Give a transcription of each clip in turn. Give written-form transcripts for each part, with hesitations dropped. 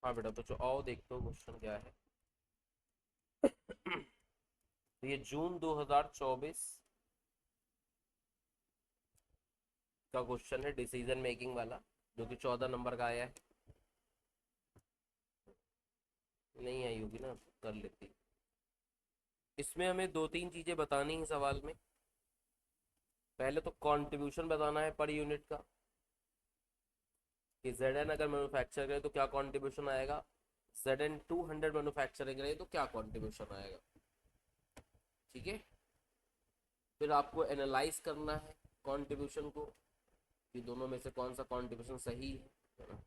हाँ बेटा, तो आओ देखते हो क्वेश्चन क्या है। तो ये जून 2024 का क्वेश्चन है, डिसीजन मेकिंग वाला, जो कि 14 नंबर का आया है। नहीं आई होगी ना, कर लेती। इसमें हमें दो तीन चीजें बतानी है सवाल में। पहले तो कंट्रीब्यूशन बताना है पर यूनिट का, कि जेड एन अगर मैन्युफैक्चर करे तो क्या कंट्रीब्यूशन आएगा, जेड एन 200 मैन्युफैक्चरिंग करे तो क्या कंट्रीब्यूशन आएगा। ठीक है। फिर आपको एनालाइज करना है कंट्रीब्यूशन को, कि दोनों में से कौन सा कंट्रीब्यूशन सही है ना।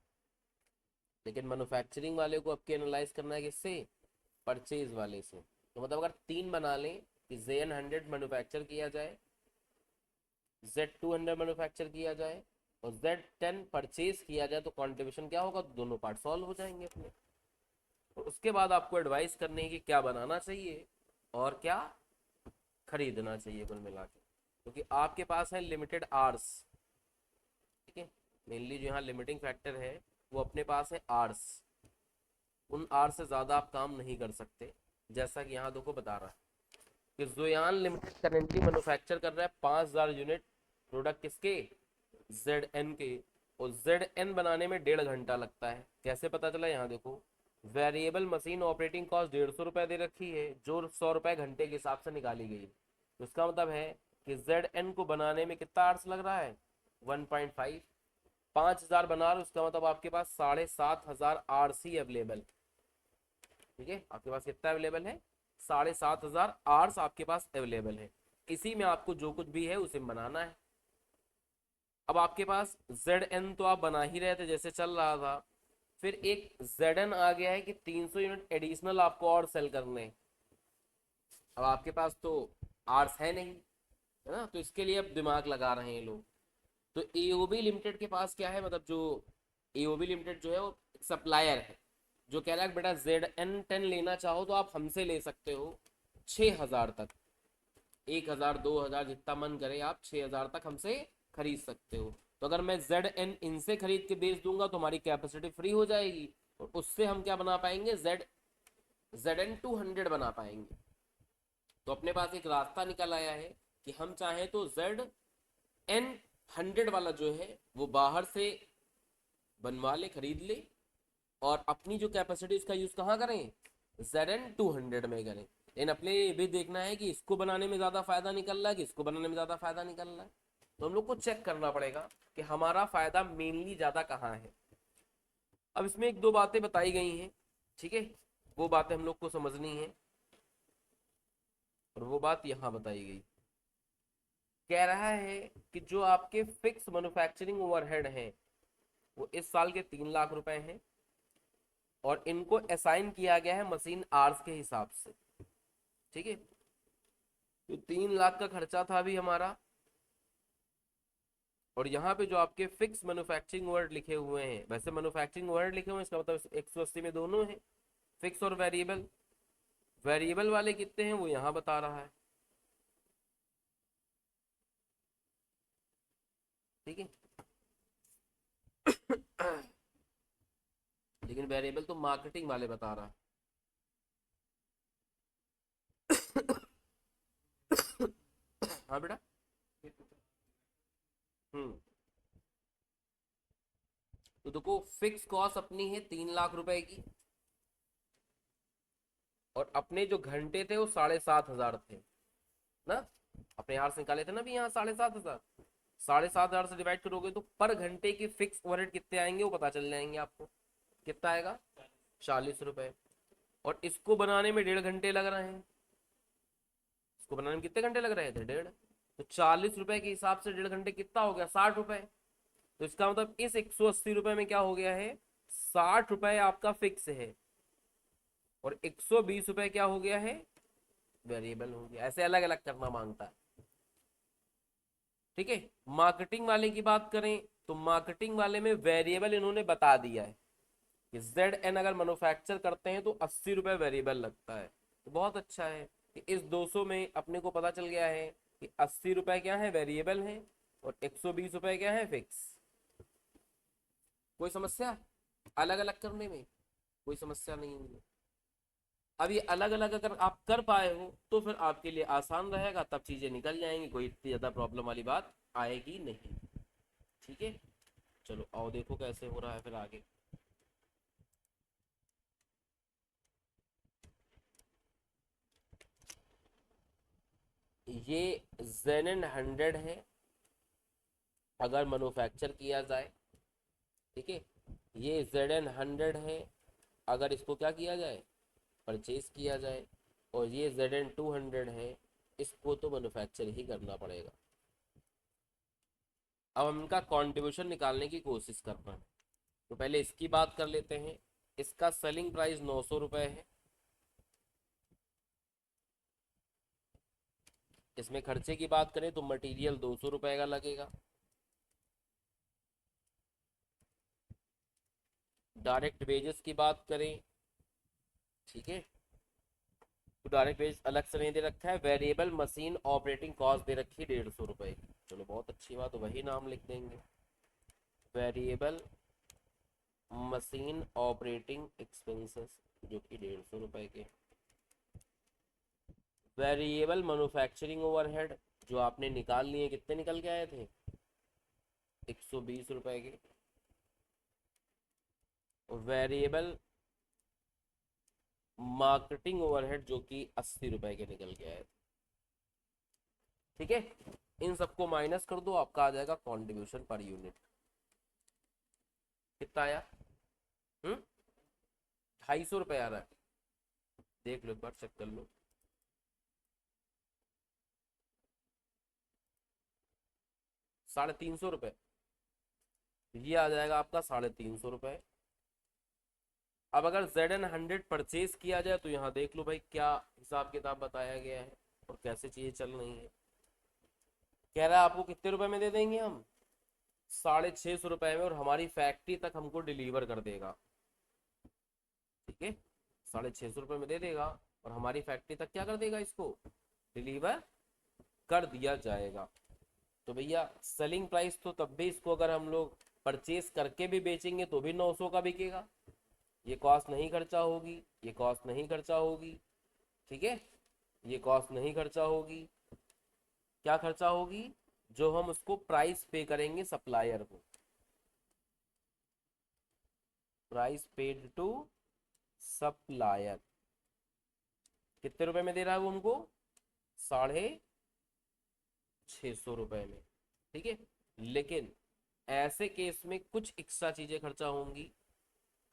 लेकिन मैन्युफैक्चरिंग वाले को आपके एनालाइज करना है किससे, परचेज वाले से। तो मतलब अगर तीन बना लें कि JN 100 मैन्युफैक्चर किया जाए, Z 200 मैन्युफैक्चर किया जाए और Z 10 परचेज किया जाए, तो कंट्रीब्यूशन क्या होगा, दोनों पार्ट सॉल्व हो जाएंगे अपने। और उसके बाद आपको एडवाइस करनी है कि क्या बनाना चाहिए और क्या खरीदना चाहिए कुल मिला के, क्योंकि आपके पास है लिमिटेड आर्स। ठीक है। मेनली जो यहाँ लिमिटिंग फैक्टर है वो अपने पास है आर्स। उन आर से ज़्यादा आप काम नहीं कर सकते, जैसा कि यहाँ देखो बता रहा है कि जोयान लिमिटेड करेंटली मैन्युफैक्चर कर रहा है 5,000 यूनिट प्रोडक्ट किसके, जेड एन के। और जेड एन बनाने में 1.5 घंटा लगता है। कैसे पता चला, यहाँ देखो, वेरिएबल मशीन ऑपरेटिंग कॉस्ट 150 रुपये दे रखी है, जो 100 रुपये घंटे के हिसाब से निकाली गई। तो इसका मतलब है कि जेड एन को बनाने में कितना आर्स लग रहा है, 1.5। 5,000 बना रहे, उसका मतलब आपके पास 7,500 आरसी अवेलेबल। ठीक है, आपके पास कितना अवेलेबल है, 7,500 आर्स आपके पास अवेलेबल है। इसी में आपको जो कुछ भी है उसे बनाना है। अब आपके पास जेड एन तो आप बना ही रहे थे जैसे चल रहा था, फिर एक जेड एन आ गया है कि 300 यूनिट एडिशनल आपको और सेल करने हैं। अब आपके पास तो आर्स है नहीं, है ना, तो इसके लिए अब दिमाग लगा रहे हैं लोग। तो एओबी लिमिटेड के पास क्या है, मतलब जो एओबी लिमिटेड जो है वो सप्लायर है, जो कह रहा है बेटा ZN 10 लेना चाहो तो आप हमसे ले सकते हो 6,000 तक। 1,000 2,000 जितना मन करे आप 6,000 तक हमसे खरीद सकते हो। तो अगर मैं ZN इनसे खरीद के बेच दूंगा तो हमारी कैपेसिटी फ्री हो जाएगी, और उससे हम क्या बना पाएंगे, ZN 200 बना पाएंगे। तो अपने पास एक रास्ता निकल आया है कि हम चाहें तो ZN 100 वाला जो है वो बाहर से बनवा ले, खरीद ले, और अपनी जो कैपेसिटी इसका यूज कहाँ करें, ZN 200 में करें। लेकिन अपने ये भी देखना है कि इसको बनाने में ज्यादा फायदा निकल रहा है कि इसको बनाने में ज्यादा फायदा निकल रहा है। तो हम लोग को चेक करना पड़ेगा कि हमारा फायदा मेनली ज्यादा कहाँ है। अब इसमें एक दो बातें बताई गई हैं, ठीक है, वो बातें हम लोग को समझनी है। और वो बात यहाँ बताई गई, कह रहा है कि जो आपके फिक्स मैन्युफैक्चरिंग ओवरहेड हैं वो इस साल के 3 लाख रुपए हैं, और इनको असाइन किया गया है मशीन आर्स के हिसाब से। ठीक है। तो 3 लाख का खर्चा था अभी हमारा, और यहाँ पे जो आपके फिक्स मैन्युफैक्चरिंग ओवरहेड लिखे हुए हैं, वैसे मैन्युफैक्चरिंग ओवरहेड लिखे हुए हैं इसका मतलब 180 में दोनों है, फिक्स और वेरिएबल। वेरिएबल वाले कितने हैं वो यहाँ बता रहा है। ठीक है। लेकिन वेरिएबल तो मार्केटिंग वाले बता रहा है। हाँ बेटा। हम्म। तो देखो, फिक्स कॉस्ट अपनी है 3 लाख रुपए की, और अपने जो घंटे थे वो 7,500 थे ना। अपने यहाँ से निकाले थे ना भी, यहाँ 7,500। 7,500 से डिवाइड करोगे तो पर घंटे की फिक्स ओवरहेड कितने आएंगे वो पता चल जाएंगे आपको। कितना आएगा, 40 रुपए। और इसको बनाने में 1.5 घंटे लग रहे हैं। इसको बनाने में कितने घंटे लग रहे थे, 1.5। तो 40 रुपए के हिसाब से 1.5 घंटे कितना हो गया, 60 रुपए। तो इसका मतलब इस 180 रुपए में क्या हो गया है, 60 रुपए आपका फिक्स है, और 120 रुपए क्या हो गया है, वेरिएबल हो गया। ऐसे अलग अलग करना मांगता है। ठीक है। मार्केटिंग वाले की बात करें तो मार्केटिंग वाले में वेरिएबल इन्होंने बता दिया है कि ZN अगर मैन्युफैक्चर करते हैं तो 80 रुपए वेरिएबल लगता है। तो बहुत अच्छा है कि इस 200 में अपने को पता चल गया है कि 80 रुपए क्या है, वेरिएबल है, और 120 रुपए क्या है, फिक्स। कोई समस्या अलग अलग करने में। कोई समस्या नहीं है। अब ये अलग अलग अगर आप कर पाए हो तो फिर आपके लिए आसान रहेगा, तब चीजें निकल जाएंगी, कोई इतनी ज्यादा प्रॉब्लम वाली बात आएगी नहीं। ठीक है, चलो आओ देखो कैसे हो रहा है फिर आगे। ये ZN100 है अगर मैन्युफैक्चर किया जाए। ठीक है, ये ZN100 है अगर इसको क्या किया जाए, परचेज किया जाए। और ये ZN200 है, इसको तो मैन्युफैक्चर ही करना पड़ेगा। अब हम इनका कंट्रीब्यूशन निकालने की कोशिश कर रहे हैं, तो पहले इसकी बात कर लेते हैं। इसका सेलिंग प्राइस 900 रुपये है। इसमें खर्चे की बात करें तो मटेरियल 200 रुपये का लगेगा। डायरेक्ट वेजेस की बात करें, ठीक है, तो डायरेक्ट वेज अलग से नहीं दे रखा है। वेरिएबल मशीन ऑपरेटिंग कॉस्ट दे रखी है 150 रुपये की। चलो बहुत अच्छी बात, वही नाम लिख देंगे, वेरिएबल मशीन ऑपरेटिंग एक्सपेंसेस, जो कि 150 रुपये के। वेरिएबल मैन्युफैक्चरिंग ओवरहेड जो आपने निकाल लिए, कितने निकल के आए थे, 120 रुपये के। वेरिएबल मार्केटिंग ओवरहेड जो कि 80 रुपये के निकल के आए थे। ठीक है, इन सबको माइनस कर दो, आपका आ जाएगा कंट्रीब्यूशन पर यूनिट। कितना आया, 250 रुपये आ रहा है। देख लो एक बार, चेक कर लो। 350 रुपये, ये आ जाएगा आपका 350 रुपये। अब अगर ZN100 परचेज किया जाए तो यहाँ देख लो भाई क्या हिसाब किताब बताया गया है और कैसे चीजें चल रही है। कह रहा है आपको कितने रुपए में दे देंगे हम, 650 रुपये में, और हमारी फैक्ट्री तक हमको डिलीवर कर देगा। ठीक है, 650 रुपये में दे देगा और हमारी फैक्ट्री तक क्या कर देगा, इसको डिलीवर कर दिया जाएगा। तो भैया सेलिंग प्राइस तो तब भी इसको अगर हम लोग परचेज करके भी बेचेंगे तो भी 900 का बिकेगा। ये कॉस्ट नहीं खर्चा होगी, ये कॉस्ट नहीं खर्चा होगी। ठीक है, ये कॉस्ट नहीं खर्चा होगी। क्या खर्चा होगी, जो हम उसको प्राइस पे करेंगे सप्लायर को, प्राइस पेड टू सप्लायर। कितने रुपए में दे रहा है वो हमको, 650 रुपये में। ठीक है, लेकिन ऐसे केस में कुछ एक्स्ट्रा चीजें खर्चा होंगी।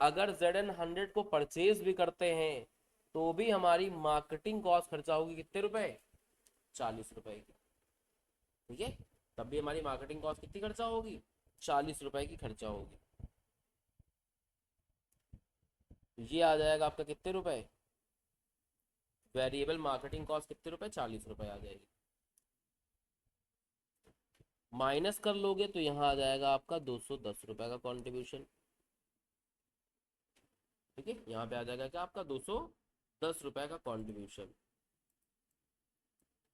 अगर ZN100 को परचेज भी करते हैं तो भी हमारी मार्केटिंग कॉस्ट खर्चा होगी, कितने रुपए, 40 रुपए की। ठीक है, तब भी हमारी मार्केटिंग कॉस्ट कितनी खर्चा होगी, 40 रुपए की खर्चा होगी। ये आ जाएगा आपका कितने रुपए, वेरिएबल मार्केटिंग कॉस्ट कितने रुपए, 40 रुपए आ जाएगी। माइनस कर लोगे तो यहाँ आ जाएगा आपका 210 रुपए का कंट्रीब्यूशन। ठीक है, यहाँ पे आ जाएगा क्या आपका 210 रुपए का कंट्रीब्यूशन।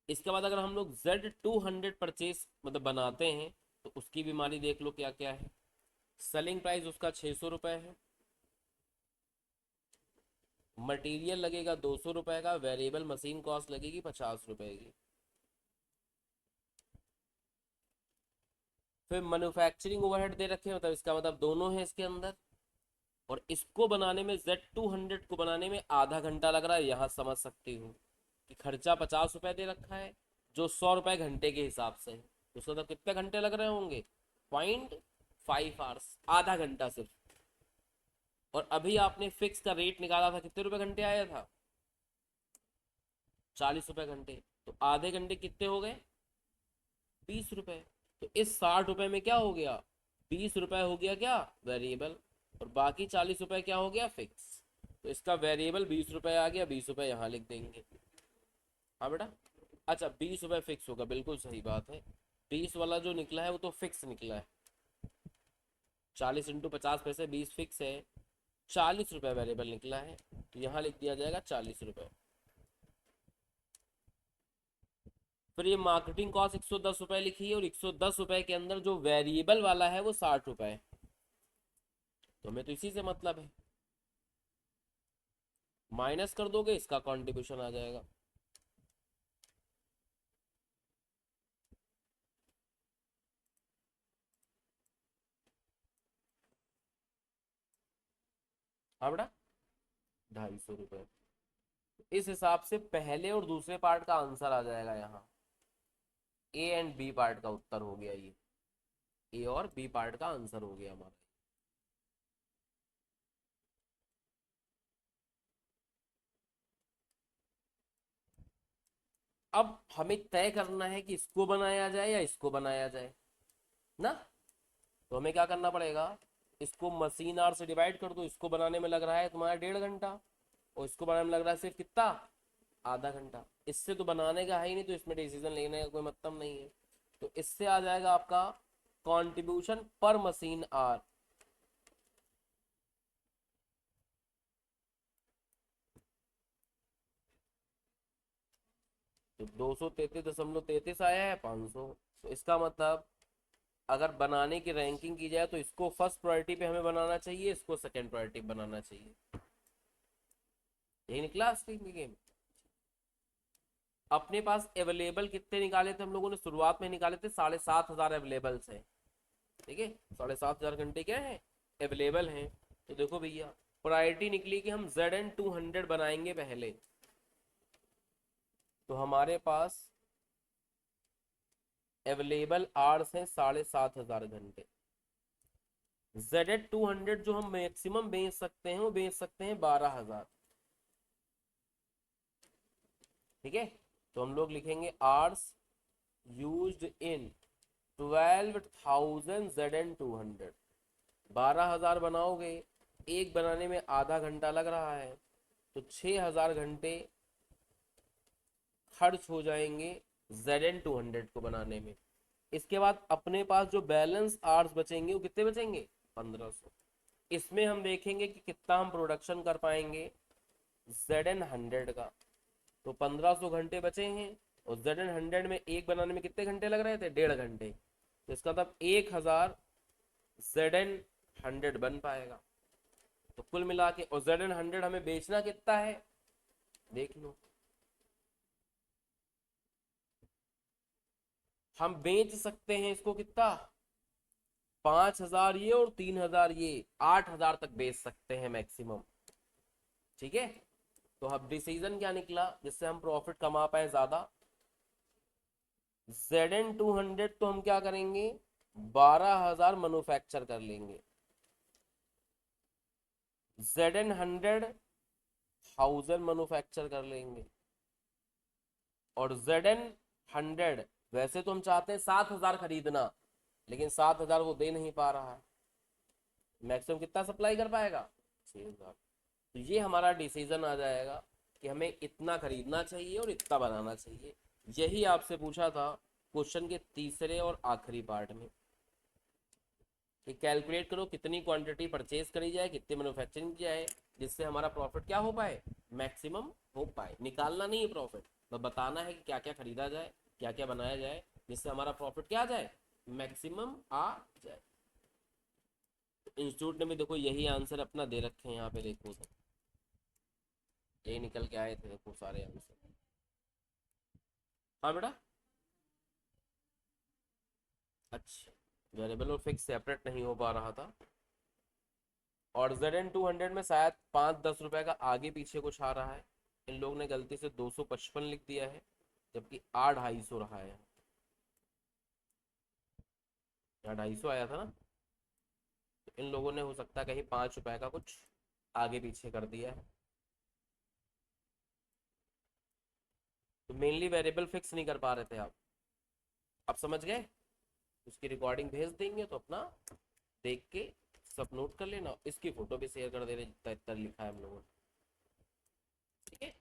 इसके बाद अगर हम लोग Z200 परचेज मतलब बनाते हैं तो उसकी बीमारी देख लो क्या क्या है। सेलिंग प्राइस उसका 600 रुपये है, मटेरियल लगेगा 200 रुपये का, वेरिएबल मशीन कॉस्ट लगेगी 50 रुपये की। फिर मैन्युफैक्चरिंग ओवरहेड दे रखे हैं, मतलब इसका मतलब दोनों है इसके अंदर। और इसको बनाने में, Z200 को बनाने में आधा घंटा लग रहा है, यहाँ समझ सकती हूँ कि खर्चा 50 रुपये दे रखा है जो 100 रुपये घंटे के हिसाब से है। तो उसका मतलब कितने घंटे लग रहे होंगे, 0.5 आवर्स, आधा घंटा सिर्फ। और अभी आपने फिक्स का रेट निकाला था, कितने रुपए घंटे आया था, 40 रुपए घंटे। तो आधे घंटे कितने हो गए, 20 रुपए। तो इस 60 रुपए में क्या हो गया, 20 रुपए हो गया क्या वेरिएबल, और बाकी 40 रुपए क्या हो गया फिक्स। तो इसका वेरिएबल 20 रुपए आ गया, 20 रुपए यहाँ लिख देंगे। हाँ बेटा, अच्छा 20 रुपए फिक्स होगा, बिल्कुल सही बात है। 20 वाला जो निकला है वो तो फिक्स निकला है, 40 × 50 पैसे, 20 फिक्स है, 40 रुपए वेरिएबल निकला है। तो यहाँ लिख दिया जाएगा 40 रुपए। फिर ये मार्केटिंग कॉस्ट 110 रुपए लिखी है, और 110 रुपए के अंदर जो वेरिएबल वाला है वो 60 रुपए है। तो हमें तो इसी से मतलब है। माइनस कर दोगे इसका कंट्रीब्यूशन आ जाएगा। हाँ बेटा, 250 रुपये। इस हिसाब से पहले और दूसरे पार्ट का आंसर आ जाएगा यहाँ। ए एंड बी पार्ट का उत्तर हो गया ये, ए और बी पार्ट का आंसर हो गया हमारा। अब हमें तय करना है कि इसको बनाया जाए या इसको बनाया जाए ना। तो हमें क्या करना पड़ेगा, इसको मशीन आर से डिवाइड कर दो। इसको बनाने में लग रहा है तुम्हारा 1.5 घंटा, और इसको बनाने में लग रहा है सिर्फ कितना, आधा घंटा। इससे तो बनाने का है ही नहीं, तो इसमें डिसीजन लेने का कोई मतलब नहीं है। तो इससे आ जाएगा आपका कंट्रीब्यूशन पर मशीन आर। तो 233.33 आया है 500। तो इसका मतलब अगर बनाने की रैंकिंग की जाए तो इसको फर्स्ट प्रायोरिटी पे हमें बनाना चाहिए, इसको सेकंड प्रायोरिटी बनाना चाहिए। यही निकला असली गेम। अपने पास अवेलेबल कितने निकाले थे हम लोगों ने, शुरुआत में निकाले थे 7,500 अवेलेबल्स हैं। ठीक है, 7,500 घंटे क्या है, अवेलेबल हैं। तो देखो भैया, प्रायोरिटी निकली कि हम ZN 200 बनाएंगे पहले। तो हमारे पास अवेलेबल आवर्स हैं 7,500 घंटे। ZN 200 जो हम मैक्सिमम बेच सकते हैं वो बेच सकते हैं 12,000। ठीक है, तो हम लोग लिखेंगे आवर्स यूज्ड इन 12,000 ZN 200। 12,000 बनाओगे, एक बनाने में आधा घंटा लग रहा है, तो 6,000 घंटे खर्च हो जाएंगे ZN 200 को बनाने में। इसके बाद अपने पास जो बैलेंस आवर्स बचेंगे वो कितने बचेंगे, 1,500। इसमें हम देखेंगे कि कितना हम प्रोडक्शन कर पाएंगे ZN 100 का। तो 1,500 घंटे बचे हैं, और ZN 100 में एक बनाने में कितने घंटे लग रहे थे, 1.5 घंटे। तो इसका मतलब 1,000 ZN 100 बन पाएगा। तो कुल मिला के, और ZN 100 हमें बेचना कितना है, देख लो। हम बेच सकते हैं इसको कितना, 5,000 ये और 3,000 ये, 8,000 तक बेच सकते हैं मैक्सिमम। ठीक है, तो अब डिसीजन क्या निकला जिससे हम प्रॉफिट कमा पाए ज्यादा। ZN 200 तो हम क्या करेंगे, 12,000 मैन्युफैक्चर कर लेंगे। ZN 100 मैन्युफैक्चर कर लेंगे। और ZN 100 वैसे तो हम चाहते हैं 7,000 खरीदना, लेकिन 7,000 वो दे नहीं पा रहा है। मैक्सिमम कितना सप्लाई कर पाएगा, 6,000। तो ये हमारा डिसीजन आ जाएगा कि हमें इतना खरीदना चाहिए और इतना बनाना चाहिए। यही आपसे पूछा था क्वेश्चन के तीसरे और आखिरी पार्ट में, कि कैलकुलेट करो कितनी क्वांटिटी परचेज करी जाए, कितनी मैन्युफैक्चरिंग की जाए, जिससे हमारा प्रॉफिट क्या हो पाए, मैक्सिमम हो पाए। निकालना नहीं है प्रॉफिट, बस बताना है कि क्या क्या खरीदा जाए, क्या क्या बनाया जाए, जिससे हमारा प्रॉफिट क्या आ जाए, मैक्सिमम आ जाए। इंस्टीट्यूट ने भी देखो यही आंसर अपना दे रखे हैं, यहाँ पे देखो तो यही निकल के आए थे, देखो सारे आंसर। हाँ बेटा, अच्छा, वेरिएबल और फिक्स सेपरेट नहीं हो पा रहा था। और ZN 200 में शायद 5-10 रुपए का आगे पीछे कुछ आ रहा है। इन लोगों ने गलती से 255 लिख दिया है, जबकि आ 250 रहा है। यहाँ 250 आया था ना, तो इन लोगों ने हो सकता है कहीं 5 रुपए का कुछ आगे पीछे कर दिया है। तो मेनली वेरिएबल फिक्स नहीं कर पा रहे थे आप, अब समझ गए। उसकी रिकॉर्डिंग भेज देंगे तो अपना देख के सब नोट कर लेना, इसकी फोटो भी शेयर कर देना जितना इतना लिखा है हम लोगों ने। ठीक है।